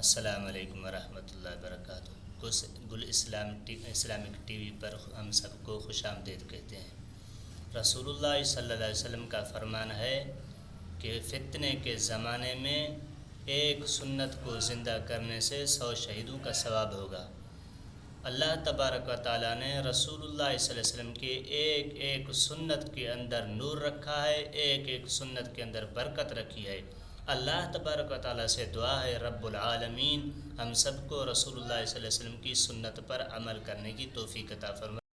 السلام علیکم ورحمۃ اللہ وبرکاتہ۔ اسلامک ٹی وی پر ہم سب کو خوش آمدید کہتے ہیں۔ رسول اللہ صلی اللہ علیہ وسلم کا فرمان ہے کہ فتنے کے زمانے میں ایک سنت کو زندہ کرنے سے 100 شہیدوں کا ثواب ہوگا۔ اللہ تبارک و تعالیٰ نے رسول اللہ صلی اللہ علیہ وسلم کی ایک ایک سنت کے اندر نور رکھا ہے، ایک ایک سنت کے اندر برکت رکھی ہے۔ اللہ تبارک و تعالیٰ سے دعا ہے رب العالمین ہم سب کو رسول اللہ صلی اللہ علیہ وسلم کی سنت پر عمل کرنے کی توفیق عطا فرمائے۔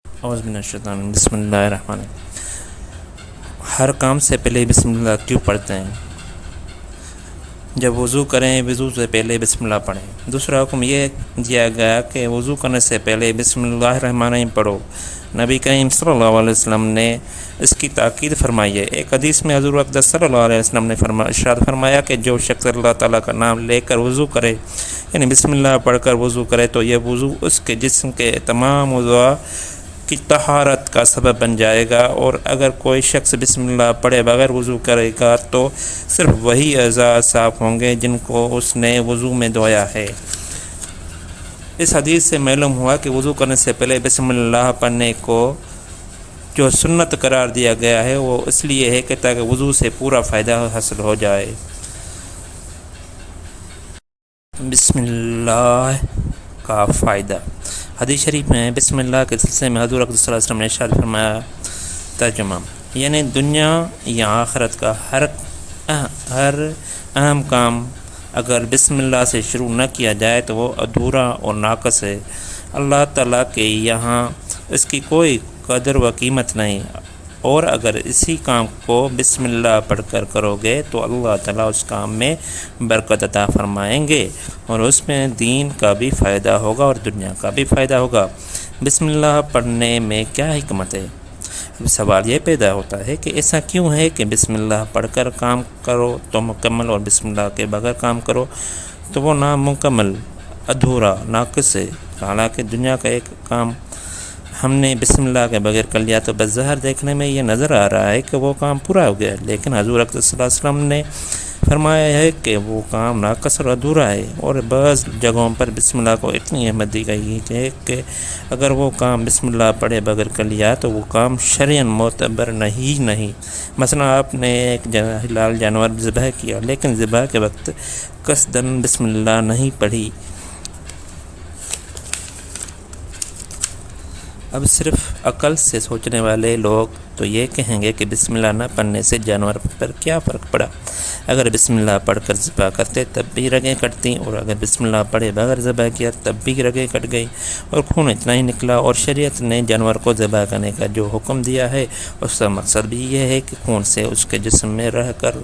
اعوذ باللہ من الشیطان الرجیم۔ بسم اللہ الرحمن الرحیم۔ ہر کام سے پہلے بسم اللہ کیوں پڑھتے ہیں؟ جب وضو کریں وضو سے پہلے بسم اللہ پڑھیں۔ دوسرا حکم یہ دیا گیا کہ وضو کرنے سے پہلے بسم اللہ الرحمن الرحیم پڑھو۔ نبی کریم صلی اللہ علیہ وسلم نے اس کی تاکید فرمائی ہے۔ ایک حدیث میں حضور اقدس صلی اللہ علیہ وسلم نے ارشاد فرمایا کہ جو شخص اللہ تعالیٰ کا نام لے کر وضو کرے، یعنی بسم اللہ پڑھ کر وضو کرے، تو یہ وضو اس کے جسم کے تمام اعضاء کی طہارت کا سبب بن جائے گا، اور اگر کوئی شخص بسم اللہ پڑھے بغیر وضو کرے گا تو صرف وہی اعضاء صاف ہوں گے جن کو اس نے وضو میں دھویا ہے۔ اس حدیث سے معلوم ہوا کہ وضو کرنے سے پہلے بسم اللہ پڑھنے کو جو سنت قرار دیا گیا ہے وہ اس لیے ہے کہ تاکہ وضو سے پورا فائدہ حاصل ہو جائے۔ بسم اللہ کا فائدہ۔ حدیث شریف میں بسم اللہ کے سلسلے میں حضور اقدس صلی اللہ علیہ وسلم نے ارشاد فرمایا، ترجمہ یعنی دنیا یا آخرت کا ہر اہم کام اگر بسم اللہ سے شروع نہ کیا جائے تو وہ ادھورا اور ناقص ہے۔ اللہ تعالیٰ کے یہاں اس کی کوئی قدر و قیمت نہیں، اور اگر اسی کام کو بسم اللہ پڑھ کر کرو گے تو اللہ تعالیٰ اس کام میں برکت عطا فرمائیں گے، اور اس میں دین کا بھی فائدہ ہوگا اور دنیا کا بھی فائدہ ہوگا۔ بسم اللہ پڑھنے میں کیا حکمت ہے؟ سوال یہ پیدا ہوتا ہے کہ ایسا کیوں ہے کہ بسم اللہ پڑھ کر کام کرو تو مکمل، اور بسم اللہ کے بغیر کام کرو تو وہ نامکمل، ادھورا، ناقص ہے۔ حالانکہ دنیا کا ایک کام ہم نے بسم اللہ کے بغیر کر لیا تو بظاہر دیکھنے میں یہ نظر آ رہا ہے کہ وہ کام پورا ہو گیا، لیکن حضور اقدس صلی اللہ علیہ وسلم نے فرمایا ہے کہ وہ کام ناقص اور ادھورا ہے، اور بعض جگہوں پر بسم اللہ کو اتنی اہمیت دی گئی ہے کہ اگر وہ کام بسم اللہ پڑھے بغیر کر لیا تو وہ کام شرعاً معتبر نہیں۔ مثلا آپ نے ایک حلال جانور ذبح کیا، لیکن ذبح کے وقت قصداً بسم اللہ نہیں پڑھی۔ اب صرف عقل سے سوچنے والے لوگ تو یہ کہیں گے کہ بسم اللہ نہ پڑھنے سے جانور پر کیا فرق پڑا؟ اگر بسم اللہ پڑھ کر ذبح کرتے تب بھی رگیں کٹتیں، اور اگر بسم اللہ پڑھے بغیر ذبح کیا تب بھی رگیں کٹ گئی، اور خون اتنا ہی نکلا۔ اور شریعت نے جانور کو ذبح کرنے کا جو حکم دیا ہے اس کا مقصد بھی یہ ہے کہ خون سے اس کے جسم میں رہ کر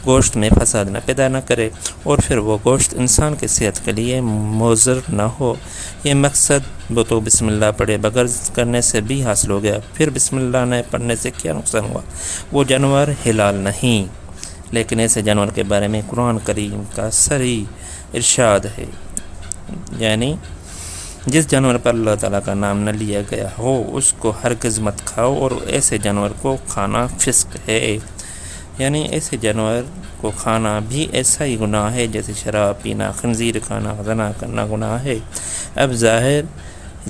گوشت میں فساد نہ پیدا نہ کرے، اور پھر وہ گوشت انسان کی صحت کے لیے مضر نہ ہو۔ یہ مقصد وہ تو بسم اللہ پڑھے بغیر کرنے سے بھی حاصل ہو گیا، پھر بسم اللہ نہ پڑھنے سے کیا نقصان ہوا؟ وہ جانور حلال نہیں، لیکن ایسے جانور کے بارے میں قرآن کریم کا صریح ارشاد ہے، یعنی جس جانور پر اللہ تعالیٰ کا نام نہ لیا گیا ہو اس کو ہرگز مت کھاؤ، اور ایسے جانور کو کھانا فسق ہے، یعنی ایسے جانور کو کھانا بھی ایسا ہی گناہ ہے جیسے شراب پینا، خنزیر کھانا، زنا کرنا گناہ ہے۔ اب ظاہر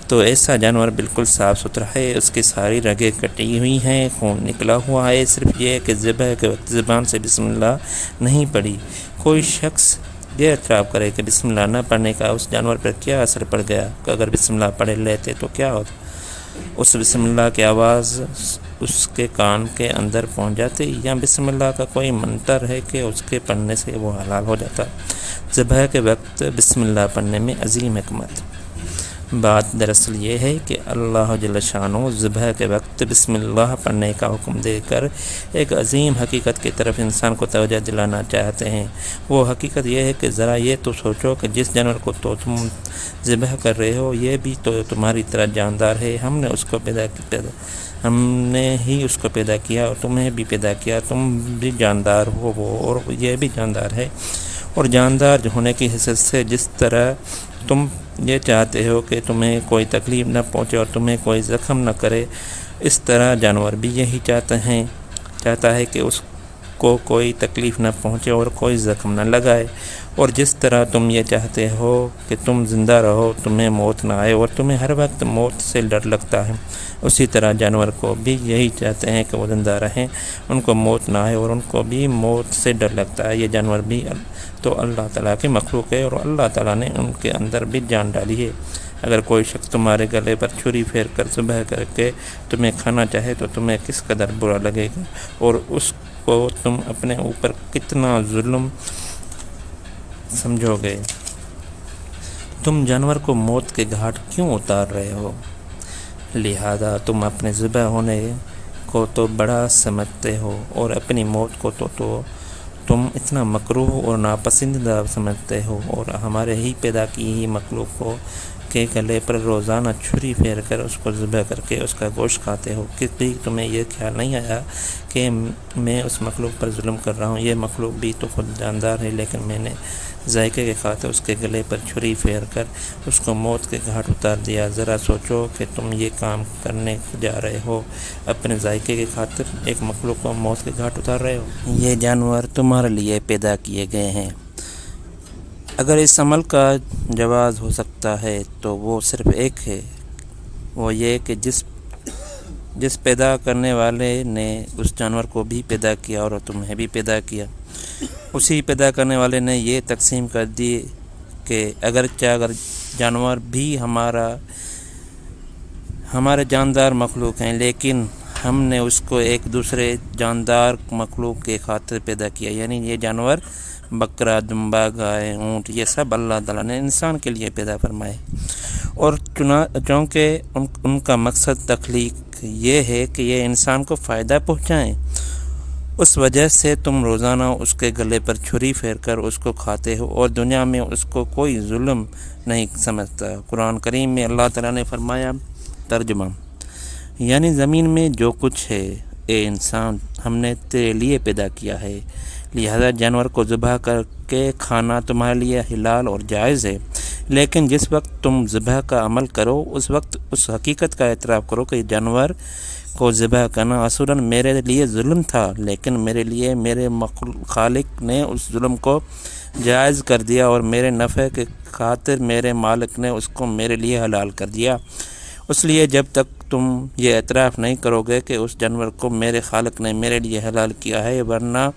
تو ایسا جانور بالکل صاف ستھرا ہے، اس کی ساری رگیں کٹی ہوئی ہیں، خون نکلا ہوا ہے، صرف یہ کہ ذبح کے وقت زبان سے بسم اللہ نہیں پڑھی۔ کوئی شخص یہ اعتراف کرے کہ بسم اللہ نہ پڑھنے کا اس جانور پر کیا اثر پڑ گیا، کہ اگر بسم اللہ پڑھے لیتے تو کیا ہوتا؟ اس بسم اللہ کی آواز اس کے کان کے اندر پہنچ جاتی، یا بسم اللہ کا کوئی منتر ہے کہ اس کے پڑھنے سے وہ حلال ہو جاتا۔ ذبح کے وقت بسم اللہ پڑھنے میں عظیم حکمت۔ بات دراصل یہ ہے کہ اللہ جل شانہ ذبح کے وقت بسم اللہ پڑھنے کا حکم دے کر ایک عظیم حقیقت کی طرف انسان کو توجہ دلانا چاہتے ہیں۔ وہ حقیقت یہ ہے کہ ذرا یہ تو سوچو کہ جس جانور کو تو تم ذبح کر رہے ہو یہ بھی تو تمہاری طرح جاندار ہے، ہم نے ہی اس کو پیدا کیا اور تمہیں بھی پیدا کیا، تم بھی جاندار ہو وہ اور یہ بھی جاندار ہے، اور جاندار ہونے کی حیثیت سے جس طرح تم یہ چاہتے ہو کہ تمہیں کوئی تکلیف نہ پہنچے اور تمہیں کوئی زخم نہ کرے، اس طرح جانور بھی یہی چاہتا ہے کہ اس کو کوئی تکلیف نہ پہنچے اور کوئی زخم نہ لگائے، اور جس طرح تم یہ چاہتے ہو کہ تم زندہ رہو، تمہیں موت نہ آئے اور تمہیں ہر وقت موت سے ڈر لگتا ہے، اسی طرح جانور کو بھی یہی چاہتے ہیں کہ وہ زندہ رہیں، ان کو موت نہ آئے اور ان کو بھی موت سے ڈر لگتا ہے۔ یہ جانور بھی تو اللہ تعالیٰ کی مخلوق ہے اور اللہ تعالیٰ نے ان کے اندر بھی جان ڈالی ہے۔ اگر کوئی شخص تمہارے گلے پر چھری پھیر کر ذبح کر کے تمہیں کھانا چاہے تو تمہیں کس قدر برا لگے گا، اور اس کو تم اپنے اوپر کتنا ظلم سمجھو گے۔ تم جانور کو موت کے گھاٹ کیوں اتار رہے ہو؟ لہذا تم اپنے ذبح ہونے کو تو بڑا سمجھتے ہو اور اپنی موت کو تو تم اتنا مکروہ اور ناپسندیدہ سمجھتے ہو، اور ہمارے ہی پیدا کی ہی مخلوق کو کے گلے پر روزانہ چھری پھیر کر اس کو ذبح کر کے اس کا گوشت کھاتے ہو۔ کبھی تمہیں یہ خیال نہیں آیا کہ میں اس مخلوق پر ظلم کر رہا ہوں؟ یہ مخلوق بھی تو خود جاندار ہے، لیکن میں نے ذائقے کے خاطر اس کے گلے پر چھری پھیر کر اس کو موت کے گھاٹ اتار دیا۔ ذرا سوچو کہ تم یہ کام کرنے جا رہے ہو، اپنے ذائقے کے خاطر ایک مخلوق کو موت کے گھاٹ اتار رہے ہو۔ یہ جانور تمہارے لیے پیدا کیے گئے ہیں۔ اگر اس عمل کا جواز ہو سکتا ہے تو وہ صرف ایک ہے، وہ یہ کہ جس پیدا کرنے والے نے اس جانور کو بھی پیدا کیا اور تمہیں بھی پیدا کیا، اسی پیدا کرنے والے نے یہ تقسیم کر دی کہ اگر جانور بھی ہمارے جاندار مخلوق ہیں، لیکن ہم نے اس کو ایک دوسرے جاندار مخلوق کے خاطر پیدا کیا، یعنی یہ جانور بکرا، دمبا، گائے، اونٹ، یہ سب اللہ تعالیٰ نے انسان کے لیے پیدا فرمائے، اور چونکہ ان کا مقصد تخلیق یہ ہے کہ یہ انسان کو فائدہ پہنچائیں، اس وجہ سے تم روزانہ اس کے گلے پر چھری پھیر کر اس کو کھاتے ہو اور دنیا میں اس کو کوئی ظلم نہیں سمجھتا۔ قرآن کریم میں اللہ تعالیٰ نے فرمایا، ترجمہ، یعنی زمین میں جو کچھ ہے، اے انسان، ہم نے تیرے لیے پیدا کیا ہے، لہذا جانور کو ذبح کر کے کھانا تمہارے لیے حلال اور جائز ہے، لیکن جس وقت تم ذبح کا عمل کرو اس وقت اس حقیقت کا اعتراف کرو کہ جانور کو ذبح کرنا اصولاً میرے لیے ظلم تھا، لیکن میرے لیے میرے خالق نے اس ظلم کو جائز کر دیا اور میرے نفع کے خاطر میرے مالک نے اس کو میرے لیے حلال کر دیا۔ اس لیے جب تک تم یہ اعتراف نہیں کرو گے کہ اس جانور کو میرے خالق نے میرے لیے حلال کیا ہے ورنہ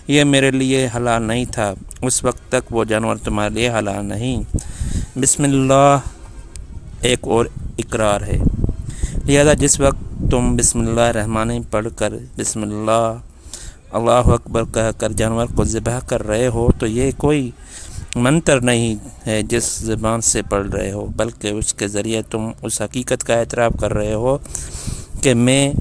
یہ میرے لیے حلال نہیں تھا، اس وقت تک وہ جانور تمہارے لیے حلال نہیں۔ بسم اللہ ایک اور اقرار ہے، لہذا جس وقت تم بسم اللہ الرحمن الرحیم پڑھ کر بسم اللہ اکبر کہہ کر جانور کو ذبح کر رہے ہو تو یہ کوئی منتر نہیں ہے جس زبان سے پڑھ رہے ہو، بلکہ اس کے ذریعے تم اس حقیقت کا اعتراف کر رہے ہو کہ میں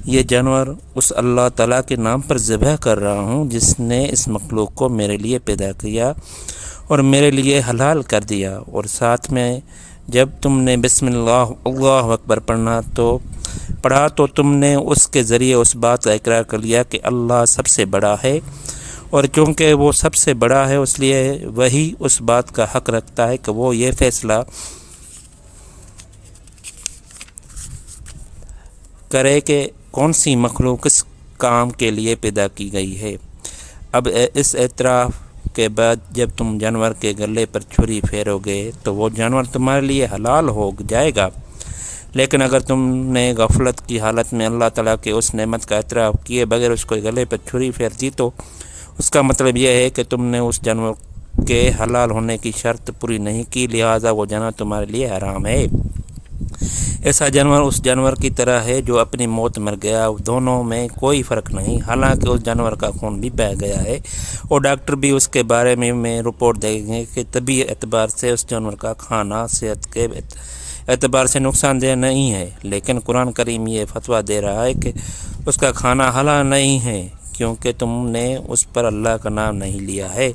یہ جانور اس اللہ تعالیٰ کے نام پر ذبح کر رہا ہوں جس نے اس مخلوق کو میرے لیے پیدا کیا اور میرے لیے حلال کر دیا، اور ساتھ میں جب تم نے بسم اللہ اکبر پڑھا تو تم نے اس کے ذریعے اس بات کا اقرار کر لیا کہ اللہ سب سے بڑا ہے، اور چونکہ وہ سب سے بڑا ہے اس لیے وہی اس بات کا حق رکھتا ہے کہ وہ یہ فیصلہ کرے کہ کون سی مخلوق کس کام کے لیے پیدا کی گئی ہے۔ اب اس اعتراف کے بعد جب تم جانور کے گلے پر چھری پھیرو گے تو وہ جانور تمہارے لیے حلال ہو جائے گا، لیکن اگر تم نے غفلت کی حالت میں اللہ تعالیٰ کے اس نعمت کا اعتراف کیے بغیر اس کو گلے پر چھری پھیر دی تو اس کا مطلب یہ ہے کہ تم نے اس جانور کے حلال ہونے کی شرط پوری نہیں کی، لہٰذا وہ جانور تمہارے لیے حرام ہے۔ ایسا جانور اس جانور کی طرح ہے جو اپنی موت مر گیا، دونوں میں کوئی فرق نہیں، حالانکہ اس جانور کا خون بھی بہہ گیا ہے اور ڈاکٹر بھی اس کے بارے میں رپورٹ دیں گے کہ طبی اعتبار سے اس جانور کا کھانا صحت کے اعتبار سے نقصان دہ نہیں ہے، لیکن قرآن کریم یہ فتویٰ دے رہا ہے کہ اس کا کھانا حلال نہیں ہے کیونکہ تم نے اس پر اللہ کا نام نہیں لیا ہے۔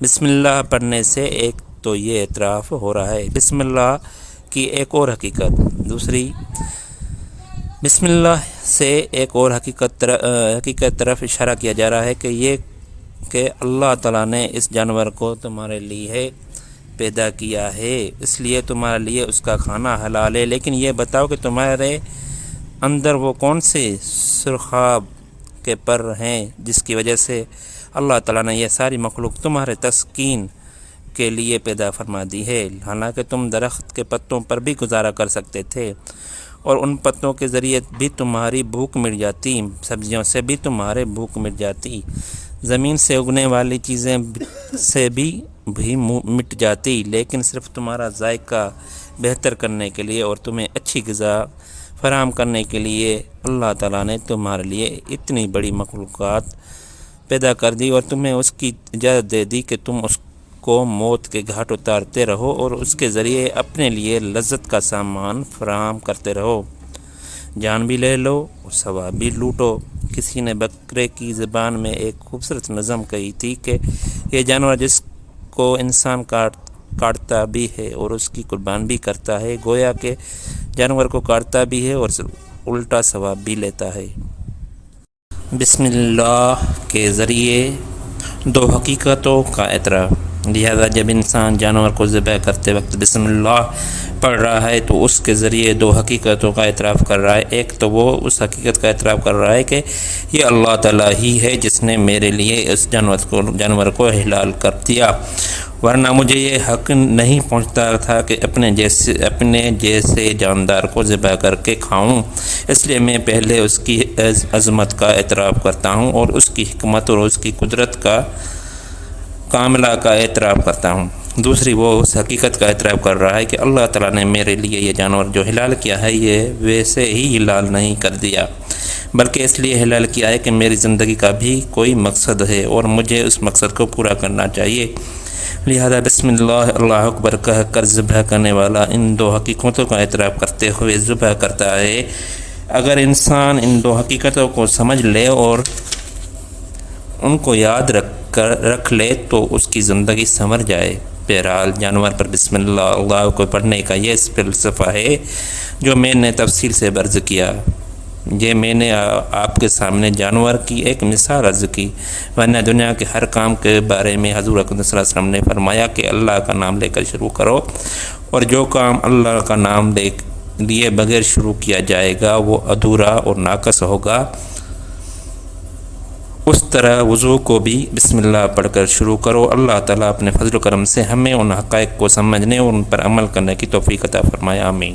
بسم اللہ پڑھنے سے ایک تو یہ اعتراف ہو رہا ہے، بسم اللہ کی ایک اور حقیقت، دوسری بسم اللہ سے ایک اور حقیقت طرف اشارہ کیا جا رہا ہے کہ یہ کہ اللہ تعالیٰ نے اس جانور کو تمہارے لیے پیدا کیا ہے، اس لیے تمہارے لیے اس کا کھانا حلال ہے، لیکن یہ بتاؤ کہ تمہارے اندر وہ کون سے سرخاب کے پر ہیں، جس کی وجہ سے اللہ تعالیٰ نے یہ ساری مخلوق تمہارے تسکین کے لیے پیدا فرما دی ہے۔ حالانکہ تم درخت کے پتوں پر بھی گزارا کر سکتے تھے اور ان پتوں کے ذریعے بھی تمہاری بھوک مٹ جاتی، سبزیوں سے بھی تمہارے بھوک مٹ جاتی، زمین سے اگنے والی چیزیں سے بھی مٹ جاتی، لیکن صرف تمہارا ذائقہ بہتر کرنے کے لیے اور تمہیں اچھی غذا فراہم کرنے کے لیے اللہ تعالیٰ نے تمہارے لیے اتنی بڑی مخلوقات پیدا کر دی اور تمہیں اس کی اجازت دے دی کہ تم اس کو موت کے گھاٹ اتارتے رہو اور اس کے ذریعے اپنے لیے لذت کا سامان فراہم کرتے رہو، جان بھی لے لو اور ثواب بھی لوٹو۔ کسی نے بکرے کی زبان میں ایک خوبصورت نظم کہی تھی کہ یہ جانور جس کو انسان کاٹتا بھی ہے اور اس کی قربان بھی کرتا ہے، گویا کہ جانور کو کاٹتا بھی ہے اور الٹا ثواب بھی لیتا ہے۔ بسم اللہ کے ذریعے دو حقیقتوں کا اعتراف، لہذا جب انسان جانور کو ذبح کرتے وقت بسم اللہ پڑھ رہا ہے تو اس کے ذریعے دو حقیقتوں کا اعتراف کر رہا ہے۔ ایک تو وہ اس حقیقت کا اعتراف کر رہا ہے کہ یہ اللہ تعالیٰ ہی ہے جس نے میرے لیے اس جانور کو حلال کر دیا، ورنہ مجھے یہ حق نہیں پہنچتا تھا کہ اپنے جیسے جاندار کو ذبح کر کے کھاؤں، اس لیے میں پہلے اس کی عظمت کا اعتراف کرتا ہوں اور اس کی حکمت اور اس کی قدرت کا کاملہ کا اعتراف کرتا ہوں۔ دوسری وہ اس حقیقت کا اعتراف کر رہا ہے کہ اللہ تعالیٰ نے میرے لیے یہ جانور جو حلال کیا ہے یہ ویسے ہی حلال نہیں کر دیا، بلکہ اس لیے حلال کیا ہے کہ میری زندگی کا بھی کوئی مقصد ہے اور مجھے اس مقصد کو پورا کرنا چاہیے، لہذا بسم اللہ اللہ اکبر کہہ کر ذبح کرنے والا ان دو حقیقتوں کا اعتراف کرتے ہوئے ذبح کرتا ہے۔ اگر انسان ان دو حقیقتوں کو سمجھ لے اور ان کو یاد رکھ لے تو اس کی زندگی سنور جائے۔ بہرحال جانور پر بسم اللہ کو پڑھنے کا یہ فلسفہ ہے جو میں نے تفصیل سے برز کیا۔ یہ میں نے آپ کے سامنے جانور کی ایک مثال عرض کی، ورنہ دنیا کے ہر کام کے بارے میں حضور اکرم صلی اللہ علیہ وسلم نے فرمایا کہ اللہ کا نام لے کر شروع کرو، اور جو کام اللہ کا نام لیے بغیر شروع کیا جائے گا وہ ادھورا اور ناقص ہوگا۔ اس طرح وضو کو بھی بسم اللہ پڑھ کر شروع کرو۔ اللہ تعالیٰ اپنے فضل و کرم سے ہمیں ان حقائق کو سمجھنے اور ان پر عمل کرنے کی توفیق عطا فرمائے، آمین۔